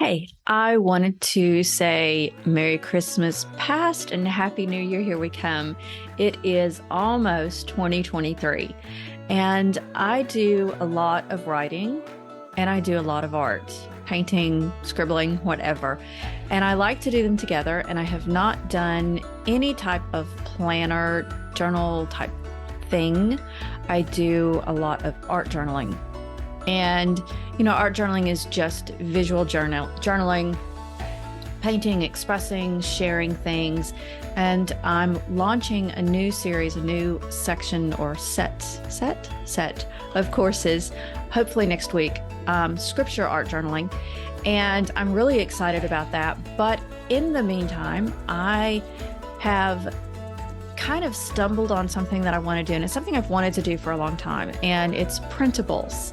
Hey, I wanted to say Merry Christmas past and Happy New Year. Here we come. It is almost 2023, and I do a lot of writing and I do a lot of art, painting, scribbling, whatever. And I like to do them together, and I have not done any type of planner, journal type thing. I do a lot of art journaling. And, art journaling is just visual journaling, painting, expressing, sharing things. And I'm launching a new series, a new section or set of courses, hopefully next week, scripture art journaling. And I'm really excited about that. But in the meantime, I have kind of stumbled on something that I want to do, and it's something I've wanted to do for a long time, and it's printables.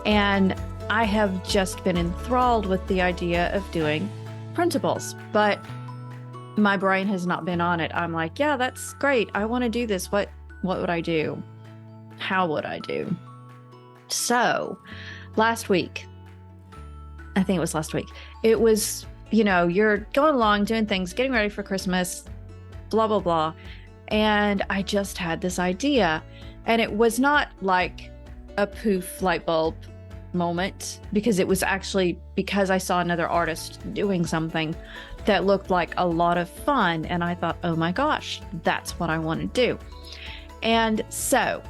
And I have just been enthralled with the idea of doing printables, but my brain has not been on it. I'm like, yeah, that's great. I want to do this. What would I do? How would I do? So last week, I think it was last week, it was, you're going along, doing things, getting ready for Christmas, blah, blah, blah. And I just had this idea, and it was not like a poof light bulb moment, because it was actually because I saw another artist doing something that looked like a lot of fun. And I thought, oh my gosh, that's what I want to do. And so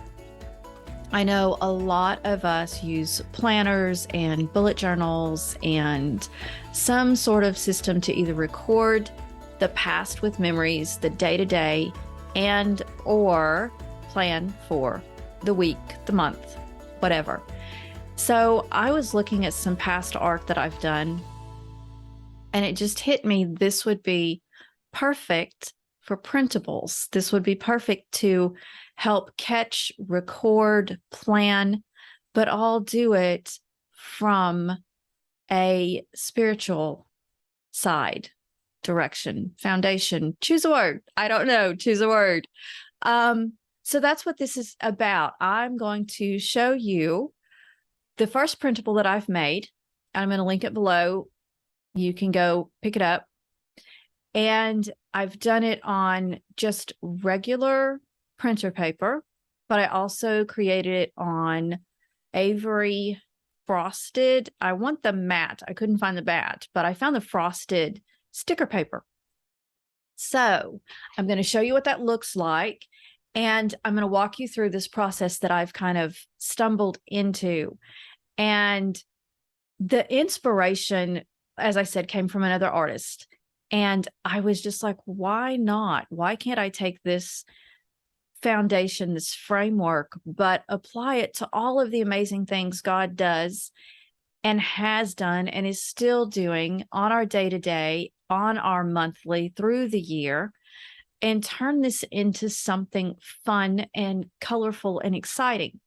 I know a lot of us use planners and bullet journals and some sort of system to either record the past with memories, the day-to-day, and or plan for the week, the month, whatever. So I was looking at some past art that I've done, and it just hit me. This would be perfect for printables. This would be perfect to help catch, record, plan, but I'll do it from a spiritual side, direction, foundation. Choose a word. I don't know. Choose a word. So that's what this is about. I'm going to show you the first printable that I've made. I'm going to link it below. You can go pick it up. And I've done it on just regular printer paper, but I also created it on Avery frosted. I want the matte. I couldn't find the matte, but I found the frosted sticker paper. So I'm going to show you what that looks like. And I'm going to walk you through this process that I've kind of stumbled into. And the inspiration, as I said, came from another artist. And I was just like, why not? Why can't I take this foundation, this framework, but apply it to all of the amazing things God does and has done and is still doing on our day-to-day, on our monthly, through the year, and turn this into something fun and colorful and exciting.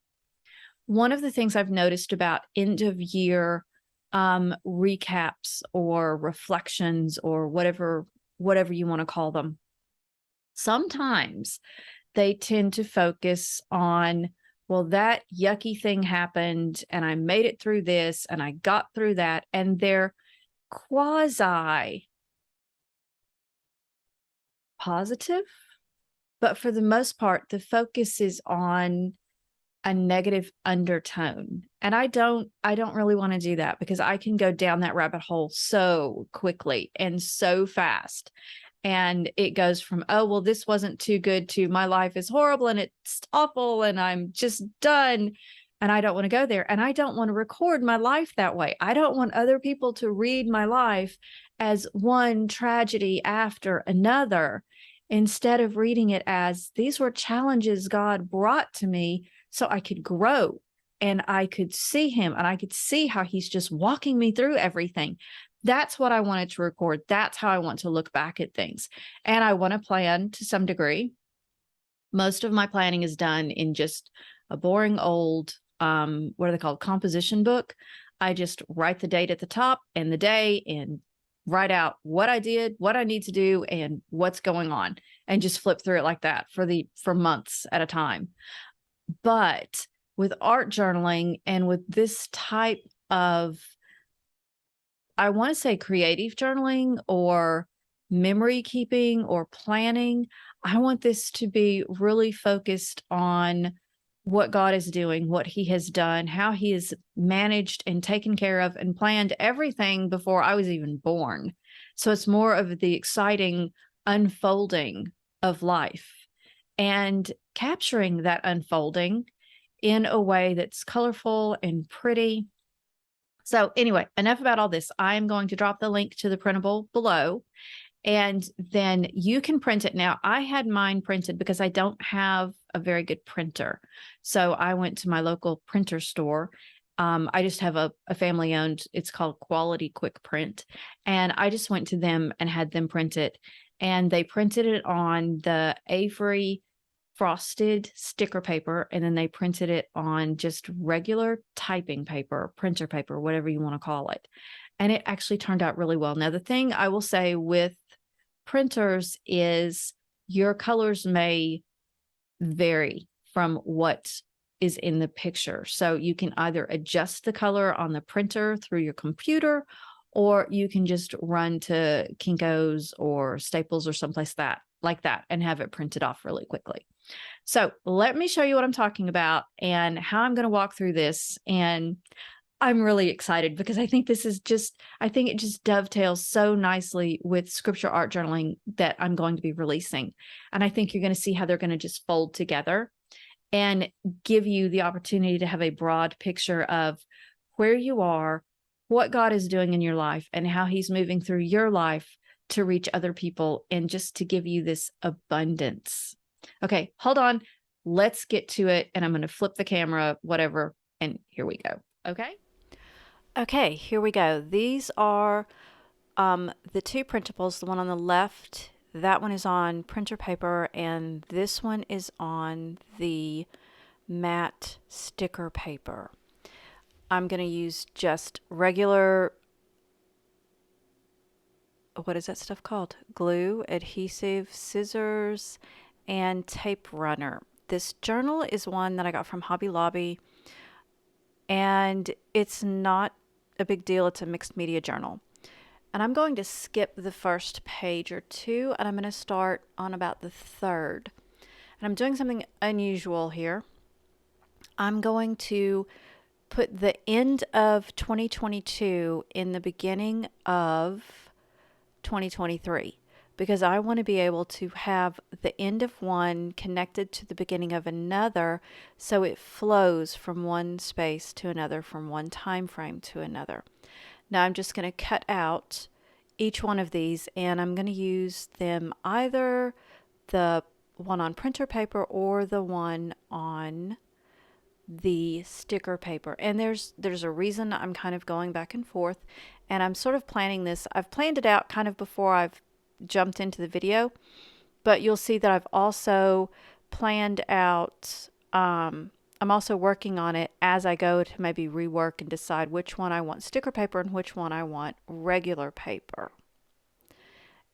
One of the things I've noticed about end of year recaps or reflections or whatever you want to call them, sometimes they tend to focus on, well, that yucky thing happened and I made it through this and I got through that, and they're quasi positive, but for the most part, the focus is on a negative undertone. And I don't really want to do that, because I can go down that rabbit hole so quickly and so fast. And it goes from, oh, well, this wasn't too good, to my life is horrible and it's awful and I'm just done. And I don't want to go there. And I don't want to record my life that way. I don't want other people to read my life as one tragedy after another, instead of reading it as, these were challenges God brought to me so I could grow and I could see him and I could see how he's just walking me through everything. That's what I wanted to record. That's how I want to look back at things. And I want to plan to some degree. Most of my planning is done in just a boring old, what are they called? Composition book. I just write the date at the top and the day and write out what I did, what I need to do, and what's going on, and just flip through it like that for months at a time. But with art journaling and with this type of I want to say creative journaling or memory keeping or planning. I want this to be really focused on what God is doing, what He has done, how He has managed and taken care of and planned everything before I was even born. So it's more of the exciting unfolding of life and capturing that unfolding in a way that's colorful and pretty. So anyway, enough about all this. I am going to drop the link to the printable below, and then you can print it. Now, I had mine printed because I don't have a very good printer. So I went to my local printer store. I just have a family owned, it's called Quality Quick Print. And I just went to them and had them print it. And they printed it on the Avery frosted sticker paper, and then they printed it on just regular typing paper, printer paper, whatever you want to call it. And it actually turned out really well. Now, the thing I will say with printers is your colors may vary from what is in the picture. So you can either adjust the color on the printer through your computer, or you can just run to Kinko's or Staples or someplace like that and have it printed off really quickly. So let me show you what I'm talking about and how I'm going to walk through this. And I'm really excited because I think it just dovetails so nicely with scripture art journaling that I'm going to be releasing. And I think you're going to see how they're going to just fold together and give you the opportunity to have a broad picture of where you are, what God is doing in your life, and how He's moving through your life to reach other people and just to give you this abundance. Okay, hold on. Let's get to it. And I'm going to flip the camera, whatever. And here we go. Okay. Okay, here we go. These are the two printables. The one on the left, that one is on printer paper, and this one is on the matte sticker paper. I'm going to use just regular, what is that stuff called? Glue, adhesive, scissors, and tape runner. This journal is one that I got from Hobby Lobby, and it's not a big deal. It's a mixed media journal. And I'm going to skip the first page or two, and I'm going to start on about the third. And I'm doing something unusual here. I'm going to put the end of 2022 in the beginning of 2023, because I want to be able to have the end of one connected to the beginning of another, so it flows from one space to another, from one time frame to another. Now I'm just going to cut out each one of these, and I'm going to use them either the one on printer paper or the one on the sticker paper. And there's a reason I'm kind of going back and forth, and I'm sort of planning this. I've planned it out kind of before I've jumped into the video, but you'll see that I've also planned out, I'm also working on it as I go to maybe rework and decide which one I want sticker paper and which one I want regular paper.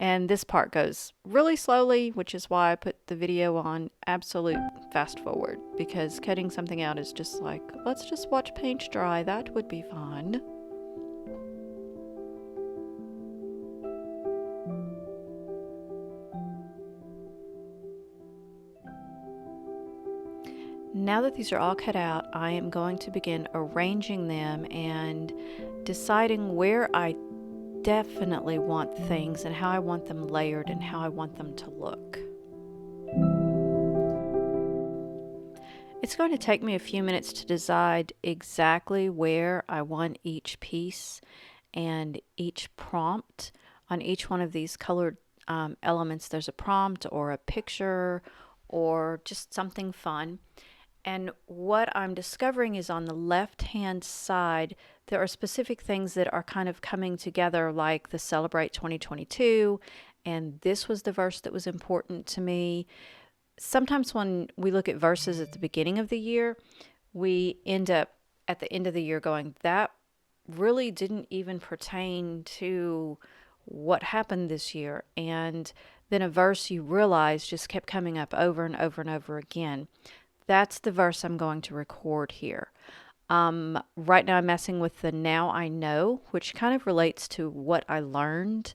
And this part goes really slowly, which is why I put the video on absolute fast forward, because cutting something out is just like, let's just watch paint dry. That would be fun. Now that these are all cut out, I am going to begin arranging them and deciding where I definitely want things and how I want them layered and how I want them to look. It's going to take me a few minutes to decide exactly where I want each piece and each prompt. On each one of these colored elements, there's a prompt or a picture or just something fun. And what I'm discovering is on the left-hand side, there are specific things that are kind of coming together, like the Celebrate 2022, and this was the verse that was important to me. Sometimes when we look at verses at the beginning of the year, we end up at the end of the year going, that really didn't even pertain to what happened this year. And then a verse you realize just kept coming up over and over and over again. That's the verse I'm going to record here. Right now I'm messing with the Now I Know, which kind of relates to what I learned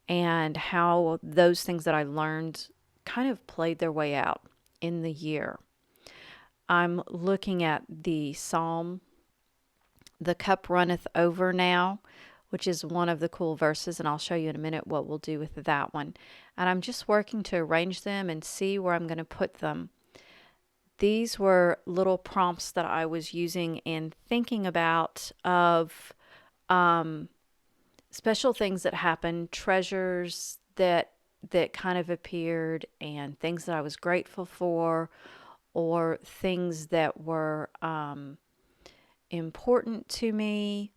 and how those things that I learned kind of played their way out in the year. I'm looking at the Psalm, "The cup runneth over now," which is one of the cool verses, and I'll show you in a minute what we'll do with that one. And I'm just working to arrange them and see where I'm going to put them. These were little prompts that I was using and thinking about of special things that happened, treasures that kind of appeared, and things that I was grateful for, or things that were important to me.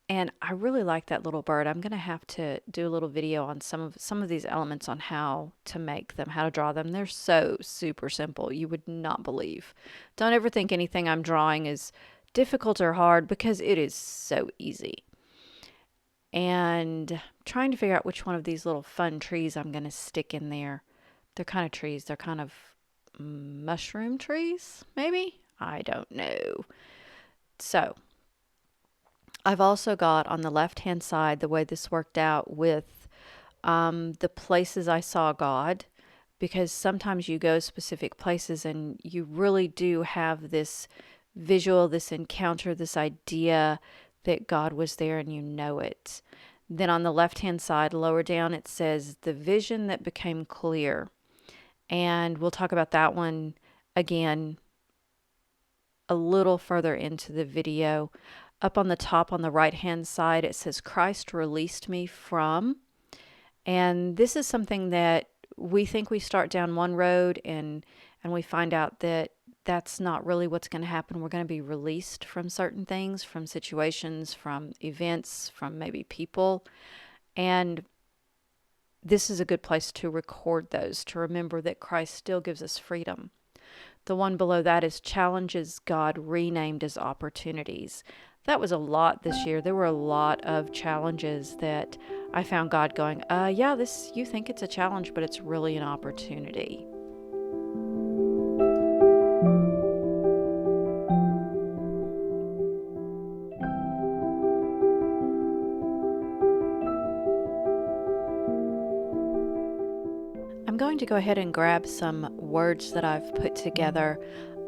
And I really like that little bird. I'm going to have to do a little video on some of these elements, on how to make them, how to draw them. They're so super simple. You would not believe. Don't ever think anything I'm drawing is difficult or hard, because it is so easy. And trying to figure out which one of these little fun trees I'm going to stick in there. They're kind of trees. They're kind of mushroom trees, maybe? I don't know. So I've also got on the left-hand side, the way this worked out with the places I saw God, because sometimes you go specific places and you really do have this visual, this encounter, this idea that God was there, and you know it. Then on the left-hand side, lower down, it says the vision that became clear. And we'll talk about that one again a little further into the video. Up on the top on the right-hand side, it says Christ released me from. And this is something that we think we start down one road, and we find out that that's not really what's going to happen. We're going to be released from certain things, from situations, from events, from maybe people. And this is a good place to record those, to remember that Christ still gives us freedom. The one below that is challenges God renamed as opportunities. That was a lot this year. There were a lot of challenges that I found God going, yeah, this, you think it's a challenge, but it's really an opportunity. I'm going to go ahead and grab some words that I've put together.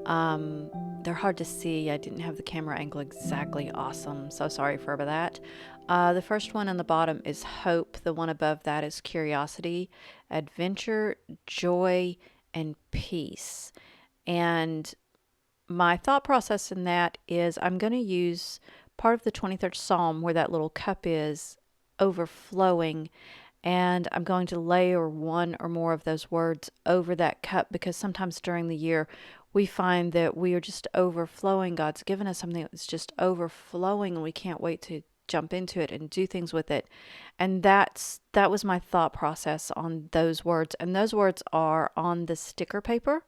They're hard to see. I didn't have the camera angle exactly awesome, so sorry for that. The first one on the bottom is hope. The one above that is curiosity, adventure, joy, and peace. And my thought process in that is I'm going to use part of the 23rd Psalm where that little cup is overflowing, and I'm going to layer one or more of those words over that cup, because sometimes during the year we find that we are just overflowing. God's given us something that's just overflowing, and we can't wait to jump into it and do things with it. And that was my thought process on those words. And those words are on the sticker paper,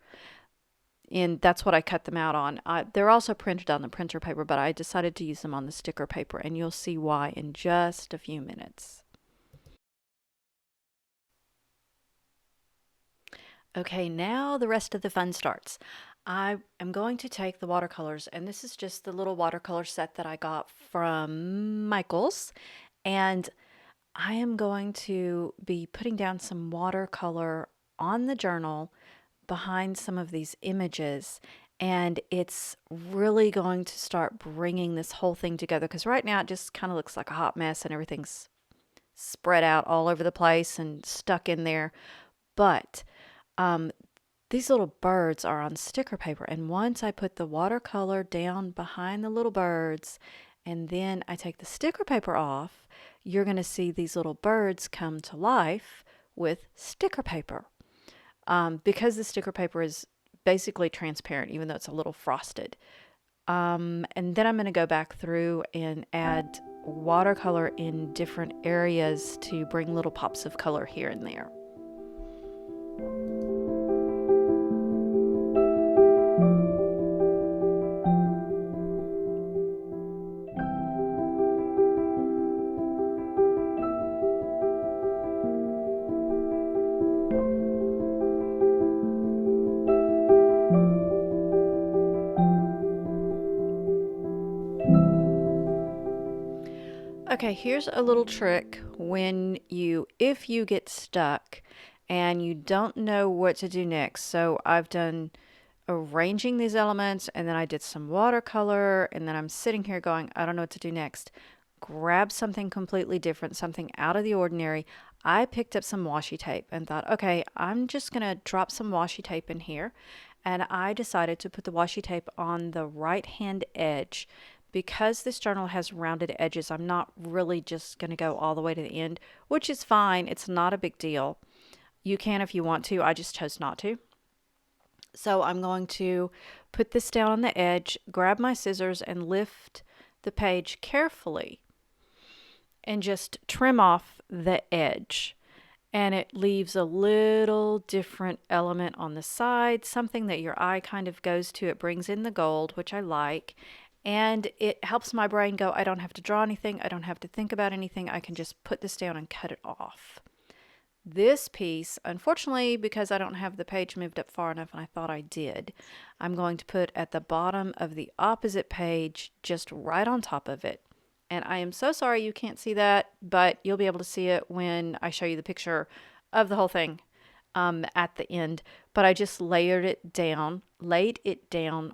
and that's what I cut them out on. They're also printed on the printer paper, but I decided to use them on the sticker paper, and you'll see why in just a few minutes. Okay, now the rest of the fun starts. I am going to take the watercolors, and this is just the little watercolor set that I got from Michael's, and I am going to be putting down some watercolor on the journal behind some of these images, and it's really going to start bringing this whole thing together, because right now it just kind of looks like a hot mess and everything's spread out all over the place and stuck in there. But these little birds are on sticker paper, and once I put the watercolor down behind the little birds and then I take the sticker paper off, you're going to see these little birds come to life with sticker paper. Because the sticker paper is basically transparent, even though it's a little frosted. And then I'm going to go back through and add watercolor in different areas to bring little pops of color here and there. Okay, here's a little trick if you get stuck and you don't know what to do next. So I've done arranging these elements, and then I did some watercolor, and then I'm sitting here going, I don't know what to do next. Grab something completely different, something out of the ordinary. I picked up some washi tape and thought, okay, I'm just going to drop some washi tape in here. And I decided to put the washi tape on the right hand edge. Because this journal has rounded edges, I'm not really just going to go all the way to the end, which is fine. It's not a big deal. You can if you want to. I just chose not to. So I'm going to put this down on the edge, grab my scissors, and lift the page carefully and just trim off the edge. And it leaves a little different element on the side, something that your eye kind of goes to. It brings in the gold, which I like. And it helps my brain go, I don't have to draw anything. I don't have to think about anything. I can just put this down and cut it off. This piece, unfortunately, because I don't have the page moved up far enough, and I thought I did, I'm going to put at the bottom of the opposite page, just right on top of it. And I am so sorry you can't see that, but you'll be able to see it when I show you the picture of the whole thing at the end. But I just laid it down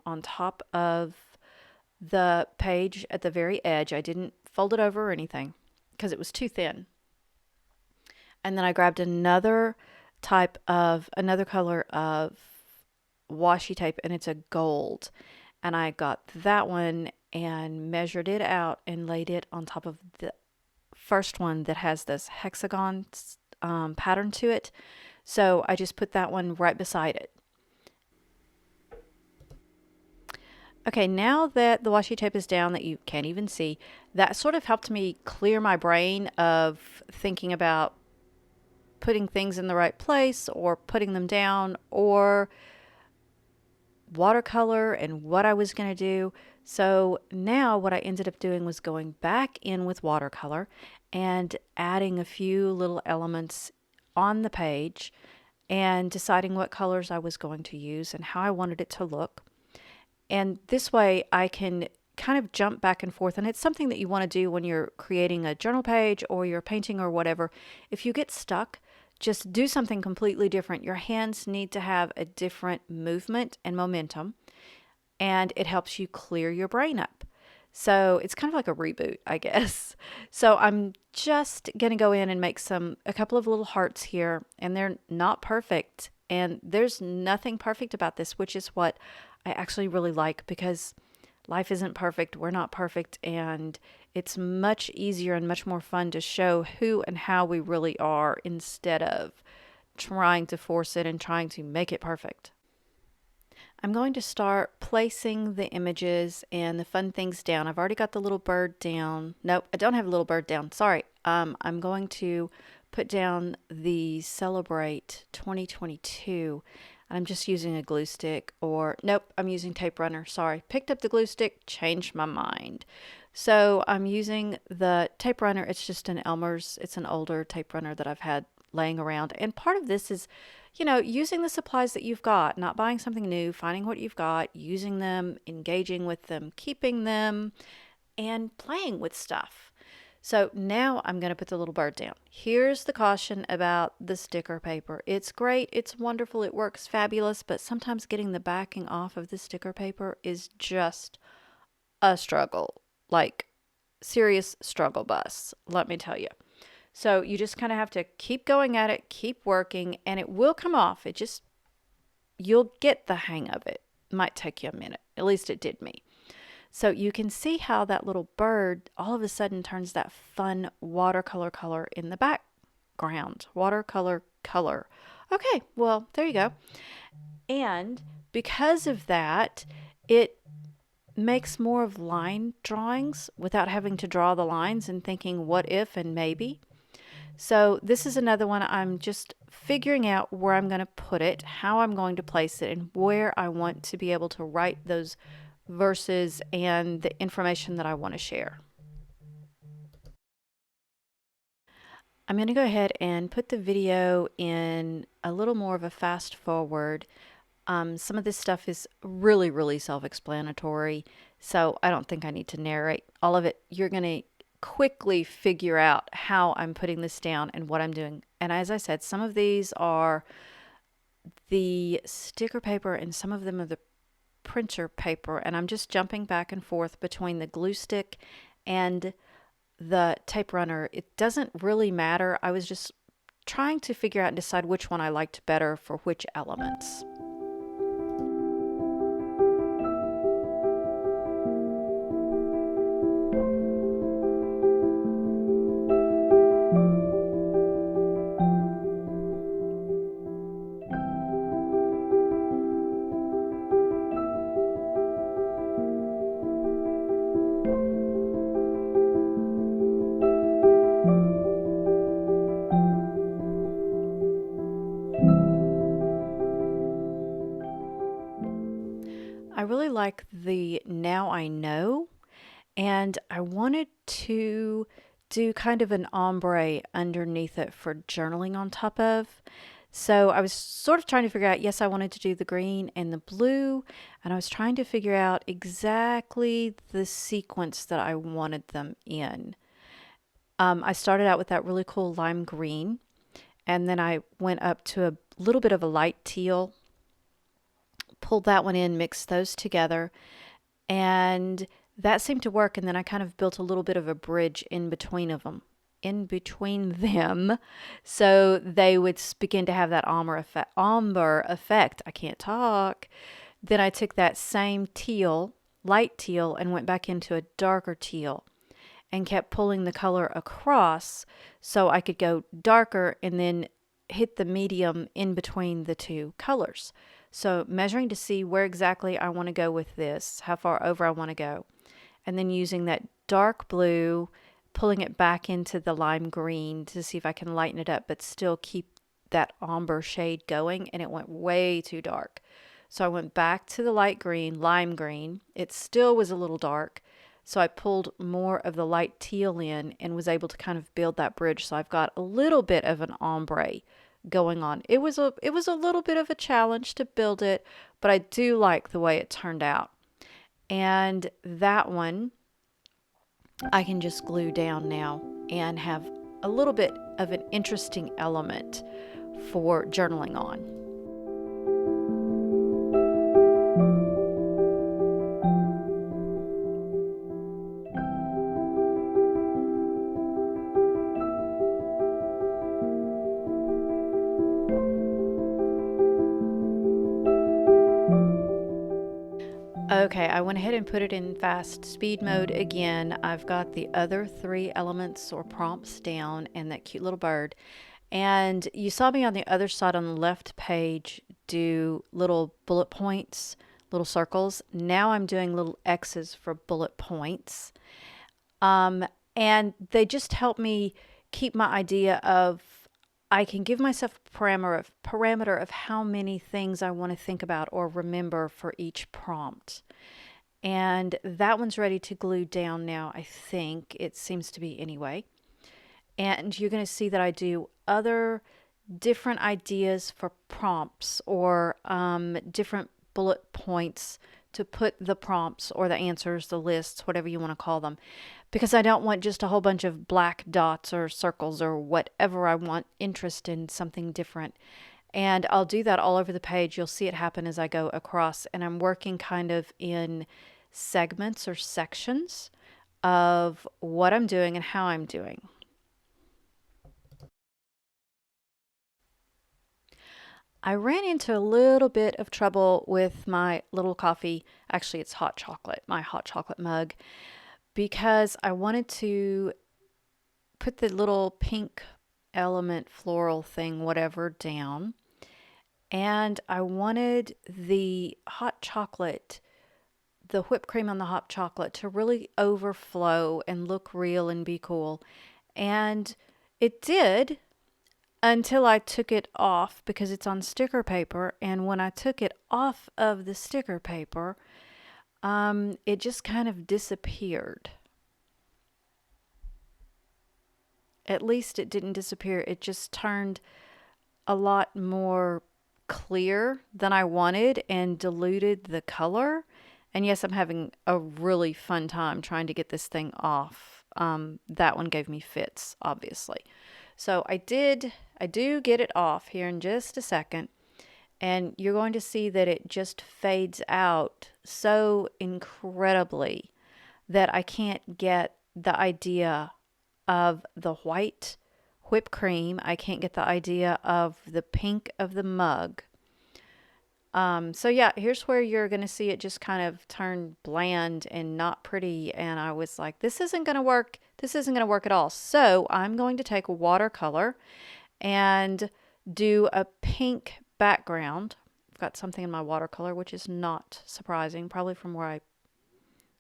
on top of the page at the very edge. I didn't fold it over or anything because it was too thin. And then I grabbed another color of washi tape, and it's a gold. And I got that one and measured it out and laid it on top of the first one that has this hexagon pattern to it. So I just put that one right beside it. Okay, now that the washi tape is down that you can't even see, that sort of helped me clear my brain of thinking about putting things in the right place or putting them down or watercolor and what I was going to do. So now what I ended up doing was going back in with watercolor and adding a few little elements on the page and deciding what colors I was going to use and how I wanted it to look. And this way I can kind of jump back and forth. And it's something that you want to do when you're creating a journal page or you're painting or whatever. If you get stuck, just do something completely different. Your hands need to have a different movement and momentum, and it helps you clear your brain up. So it's kind of like a reboot, I guess. So I'm just going to go in and make a couple of little hearts here, and they're not perfect. And there's nothing perfect about this, which is what I actually really like, because life isn't perfect. We're not perfect. And it's much easier and much more fun to show who and how we really are instead of trying to force it and trying to make it perfect. I'm going to start placing the images and the fun things down. I've already got the little bird down. Nope, I don't have a little bird down. Sorry. I'm going to put down the Celebrate 2022. I'm just using a glue stick, or nope, I'm using tape runner. Sorry, picked up the glue stick, changed my mind. So I'm using the tape runner. It's just an Elmer's. It's an older tape runner that I've had laying around. And part of this is, using the supplies that you've got, not buying something new, finding what you've got, using them, engaging with them, keeping them, and playing with stuff. So now I'm going to put the little bird down. Here's the caution about the sticker paper. It's great. It's wonderful. It works fabulous. But sometimes getting the backing off of the sticker paper is just a struggle. Like serious struggle bus, let me tell you. So you just kind of have to keep going at it, keep working, and it will come off. You'll get the hang of it. It might take you a minute. At least it did me. So you can see how that little bird all of a sudden turns that fun watercolor color in the background. Watercolor color. Okay, well, there you go. And because of that, it makes more of line drawings without having to draw the lines and thinking what if and maybe. So this is another one. I'm just figuring out where I'm going to put it, how I'm going to place it, and where I want to be able to write those verses and the information that I want to share. I'm going to go ahead and put the video in a little more of a fast forward. Some of this stuff is really self-explanatory, so I don't think I need to narrate all of it. You're going to quickly figure out how I'm putting this down and what I'm doing. And as I said, some of these are the sticker paper and some of them are the printer paper, and I'm just jumping back and forth between the glue stick and the tape runner. It doesn't really matter. I was just trying to figure out and decide which one I liked better for which elements. I really like the Now I Know, and I wanted to do kind of an ombre underneath it for journaling on top of. So I was sort of trying to figure out, yes, I wanted to do the green and the blue, and I was trying to figure out exactly the sequence that I wanted them in. I started out with that really cool lime green, and then I went up to a little bit of a light teal, pulled that one in, mixed those together, and that seemed to work. And then I kind of built a little bit of a bridge in between them, so they would begin to have that ombre effect. I can't talk. Then I took that same teal, light teal, and went back into a darker teal and kept pulling the color across so I could go darker and then hit the medium in between the two colors. So measuring to see where exactly I want to go with this, how far over I want to go. And then using that dark blue, pulling it back into the lime green to see if I can lighten it up, but still keep that ombre shade going. And it went way too dark. So I went back to the light green, lime green. It still was a little dark. So I pulled more of the light teal in and was able to kind of build that bridge. So I've got a little bit of an ombre going on. It was a little bit of a challenge to build it, but I do like the way it turned out. And that one I can just glue down now and have a little bit of an interesting element for journaling on. Okay, I went ahead and put it in fast speed mode again. I've got the other 3 elements or prompts down and that cute little bird. And you saw me on the other side on the left page do little bullet points, little circles. Now I'm doing little X's for bullet points. And they just help me keep my idea of, I can give myself a parameter of how many things I want to think about or remember for each prompt. And that one's ready to glue down now, I think. It seems to be anyway. And you're going to see that I do other different ideas for prompts or different bullet points to put the prompts or the answers, the lists, whatever you want to call them, because I don't want just a whole bunch of black dots or circles or whatever. I want interest in something different. And I'll do that all over the page. You'll see it happen as I go across. And I'm working kind of in segments or sections of what I'm doing and how I'm doing. I ran into a little bit of trouble with my little coffee. Actually, it's hot chocolate, my hot chocolate mug, because I wanted to put the little pink element floral thing, whatever, down. And I wanted the hot chocolate, the whipped cream on the hot chocolate, to really overflow and look real and be cool. And it did, until I took it off because it's on sticker paper. And when I took it off of the sticker paper, it just kind of disappeared. At least it didn't disappear. It just turned a lot more clear than I wanted and diluted the color. And yes, I'm having a really fun time trying to get this thing off that one gave me fits, obviously. So I do get it off here in just a second, and you're going to see that it just fades out so incredibly that I can't get the idea of the white whipped cream. I can't get the idea of the pink of the mug. So yeah, here's where you're going to see it just kind of turn bland and not pretty. And I was like, this isn't going to work. This isn't going to work at all. So I'm going to take a watercolor and do a pink background. I've got something in my watercolor, which is not surprising, probably from where I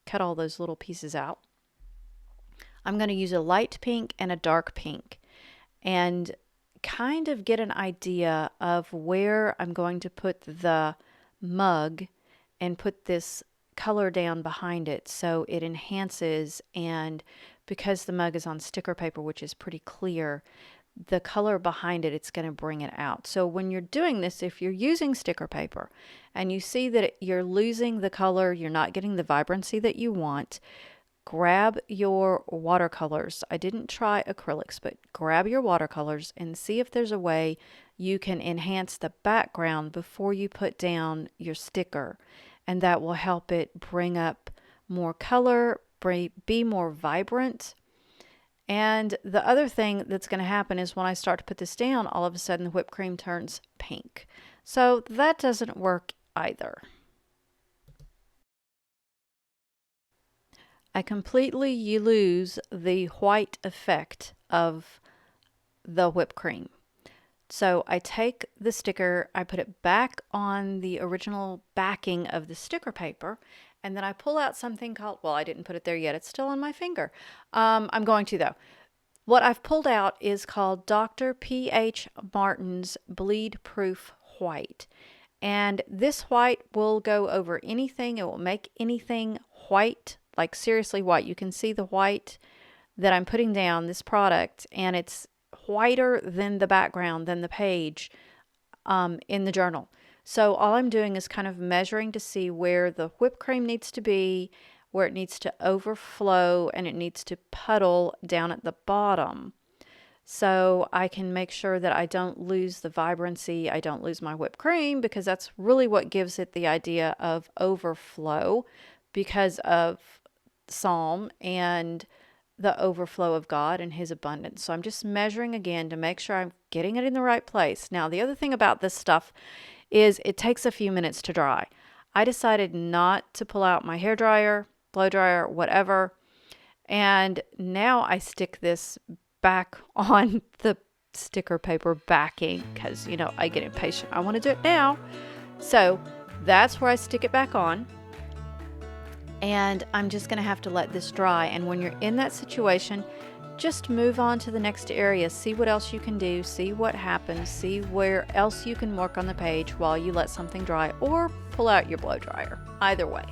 cut all those little pieces out. I'm going to use a light pink and a dark pink and kind of get an idea of where I'm going to put the mug and put this color down behind it so it enhances. And because the mug is on sticker paper, which is pretty clear, the color behind it, it's going to bring it out. So when you're doing this, if you're using sticker paper and you see that you're losing the color, you're not getting the vibrancy that you want, grab your watercolors. I didn't try acrylics, but grab your watercolors and see if there's a way you can enhance the background before you put down your sticker. And that will help it bring up more color, be more vibrant. And the other thing that's going to happen is when I start to put this down, all of a sudden the whipped cream turns pink. So that doesn't work either. I completely lose the white effect of the whipped cream. So I take the sticker, I put it back on the original backing of the sticker paper, and then I pull out something called, well, I didn't put it there yet, it's still on my finger. I'm going to though. What I've pulled out is called Dr. P.H. Martin's Bleed Proof White. And this white will go over anything, it will make anything white, like seriously white. You can see the white that I'm putting down, this product, and it's whiter than the background, than the page in the journal. So all I'm doing is kind of measuring to see where the whipped cream needs to be, where it needs to overflow, and it needs to puddle down at the bottom. So I can make sure that I don't lose the vibrancy, I don't lose my whipped cream, because that's really what gives it the idea of overflow because of Psalm and the overflow of God and His abundance. So I'm just measuring again to make sure I'm getting it in the right place. Now, the other thing about this stuff is it takes a few minutes to dry. I decided not to pull out my hairdryer, blow dryer, whatever. And now I stick this back on the sticker paper backing because, you know, I get impatient. I want to do it now. So that's where I stick it back on. And I'm just going to have to let this dry. And when you're in that situation, just move on to the next area. See what else you can do. See what happens. See where else you can work on the page while you let something dry, or pull out your blow dryer. Either way.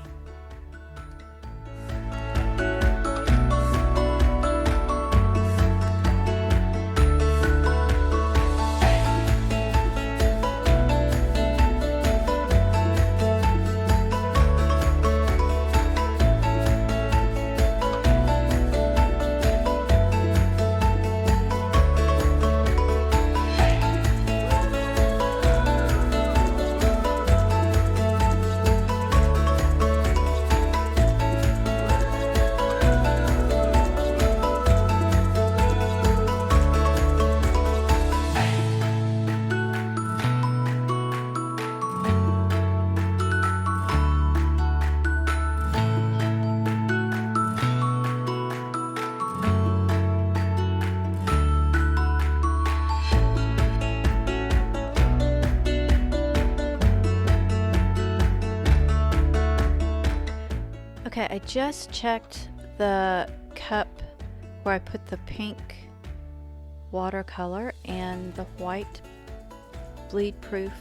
Okay, I just checked the cup where I put the pink watercolor and the white bleed proof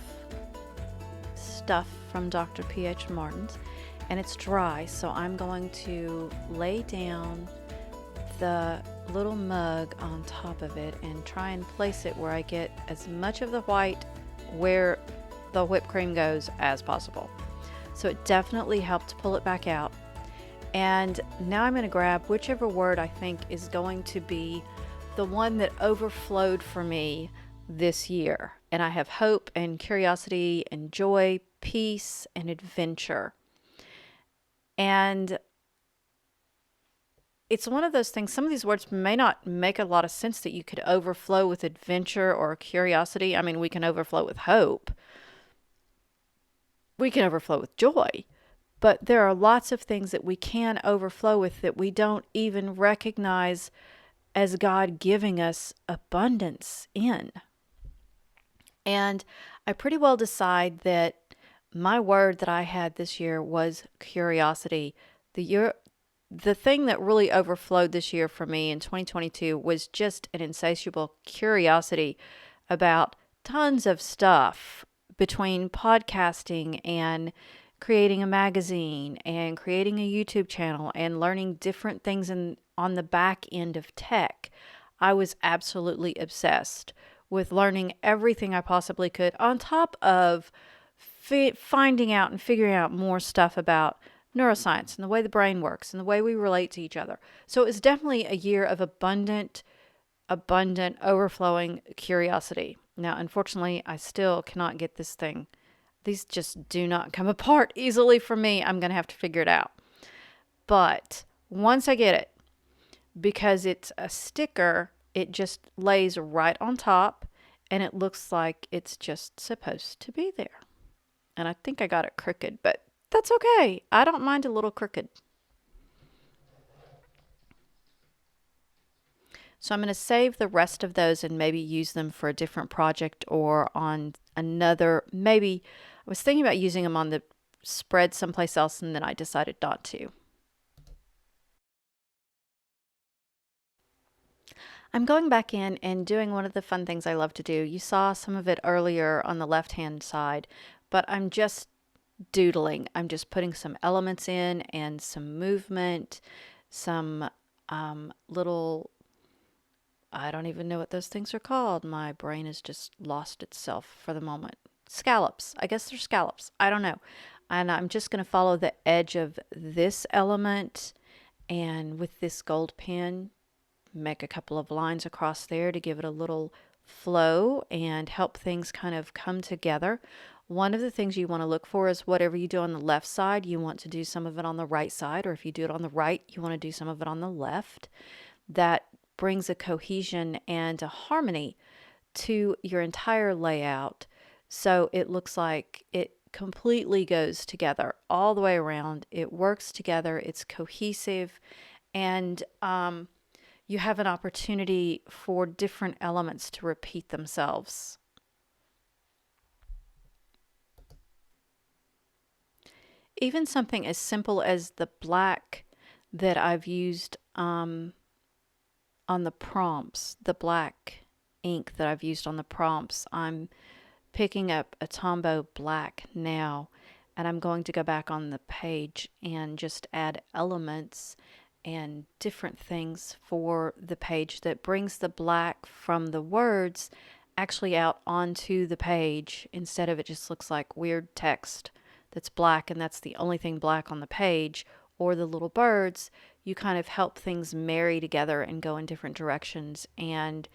stuff from Dr. P.H. Martin's, and it's dry, so I'm going to lay down the little mug on top of it and try and place it where I get as much of the white where the whipped cream goes as possible. So it definitely helped pull it back out. And now I'm going to grab whichever word I think is going to be the one that overflowed for me this year. And I have hope and curiosity and joy, peace and adventure. And it's one of those things, some of these words may not make a lot of sense that you could overflow with adventure or curiosity. I mean, we can overflow with hope. We can overflow with joy. But there are lots of things that we can overflow with that we don't even recognize as God giving us abundance in. And I pretty well decide that my word that I had this year was curiosity. The thing that really overflowed this year for me in 2022 was just an insatiable curiosity about tons of stuff, between podcasting and creating a magazine and creating a YouTube channel and learning different things on the back end of tech. I was absolutely obsessed with learning everything I possibly could, on top of finding out and figuring out more stuff about neuroscience and the way the brain works and the way we relate to each other. So it was definitely a year of abundant, overflowing curiosity. Now, unfortunately, I still cannot get this thing. These just do not come apart easily for me. I'm going to have to figure it out. But once I get it, because it's a sticker, it just lays right on top and it looks like it's just supposed to be there. And I think I got it crooked, but that's okay. I don't mind a little crooked. So I'm going to save the rest of those and maybe use them for a different project or on another, maybe I was thinking about using them on the spread someplace else and then I decided not to. I'm going back in and doing one of the fun things I love to do. You saw some of it earlier on the left-hand side, but I'm just doodling. I'm just putting some elements in and some movement, some little, I don't even know what those things are called. My brain has just lost itself for the moment. Scallops. I guess they're scallops. I don't know. And I'm just going to follow the edge of this element and with this gold pen, make a couple of lines across there to give it a little flow and help things kind of come together. One of the things you want to look for is whatever you do on the left side, you want to do some of it on the right side, or if you do it on the right, you want to do some of it on the left. That brings a cohesion and a harmony to your entire layout, so it looks like it completely goes together all the way around. It works together, it's cohesive, and you have an opportunity for different elements to repeat themselves. Even something as simple as the black that I've used on the prompts, the black ink that I've used on the prompts, I'm picking up a Tombow black now, and I'm going to go back on the page and just add elements and different things for the page that brings the black from the words actually out onto the page, instead of it just looks like weird text that's black and that's the only thing black on the page, or the little birds. You kind of help things marry together and go in different directions. And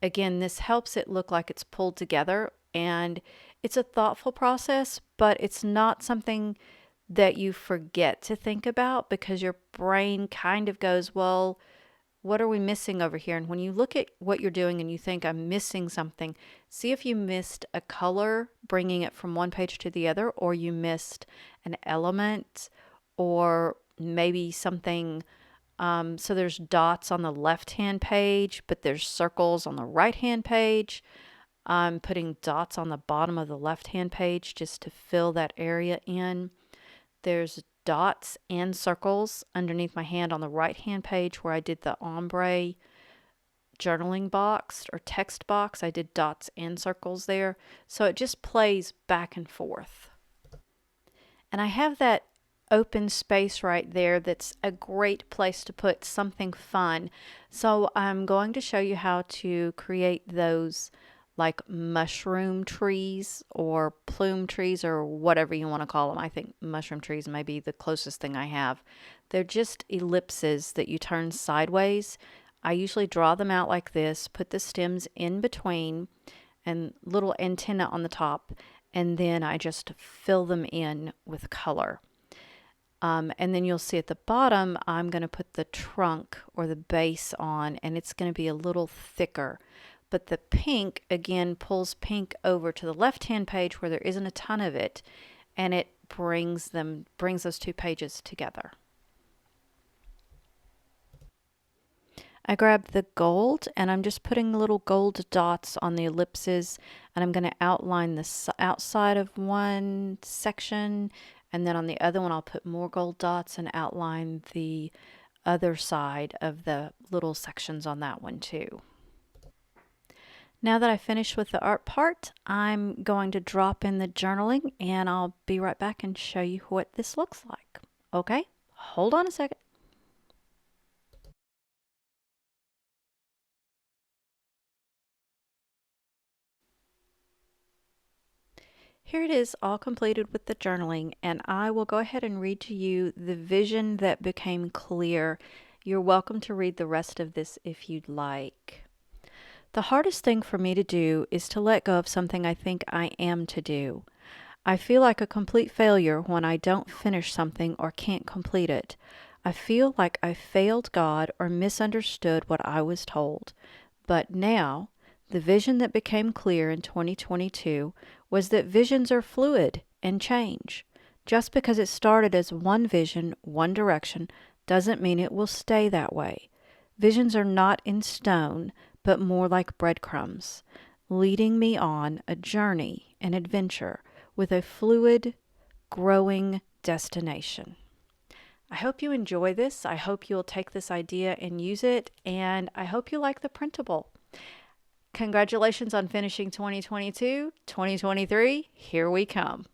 again, this helps it look like it's pulled together, and it's a thoughtful process, but it's not something that you forget to think about, because your brain kind of goes, well, what are we missing over here? And when you look at what you're doing and you think I'm missing something, see if you missed a color bringing it from one page to the other, or you missed an element, or maybe something. So there's dots on the left-hand page, but there's circles on the right-hand page. I'm putting dots on the bottom of the left-hand page just to fill that area in. There's dots and circles underneath my hand on the right-hand page where I did the ombre journaling box or text box. I did dots and circles there. So it just plays back and forth. And I have that open space right there that's a great place to put something fun. So I'm going to show you how to create those like mushroom trees or plume trees or whatever you want to call them. I think mushroom trees may be the closest thing I have They're just ellipses that you turn sideways. I usually draw them out like this, put the stems in between and little antenna on the top, and then I just fill them in with color. And then you'll see at the bottom, I'm going to put the trunk or the base on, and it's going to be a little thicker. But the pink, again, pulls pink over to the left-hand page where there isn't a ton of it, and it brings those two pages together. I grabbed the gold, and I'm just putting little gold dots on the ellipses, and I'm going to outline the outside of one section, and then on the other one I'll put more gold dots and outline the other side of the little sections on that one too. Now that I finished with the art part, I'm going to drop in the journaling, and I'll be right back and show you what this looks like. Okay, hold on a second. Here it is, all completed with the journaling, and I will go ahead and read to you the vision that became clear. You're welcome to read the rest of this if you'd like. The hardest thing for me to do is to let go of something I think I am to do. I feel like a complete failure when I don't finish something or can't complete it. I feel like I failed God or misunderstood what I was told. But now, the vision that became clear in 2022 was that visions are fluid and change. Just because it started as one vision, one direction, doesn't mean it will stay that way. Visions are not in stone, but more like breadcrumbs, leading me on a journey, an adventure, with a fluid, growing destination. I hope you enjoy this. I hope you'll take this idea and use it, and I hope you like the printable. Congratulations on finishing 2022. 2023, here we come.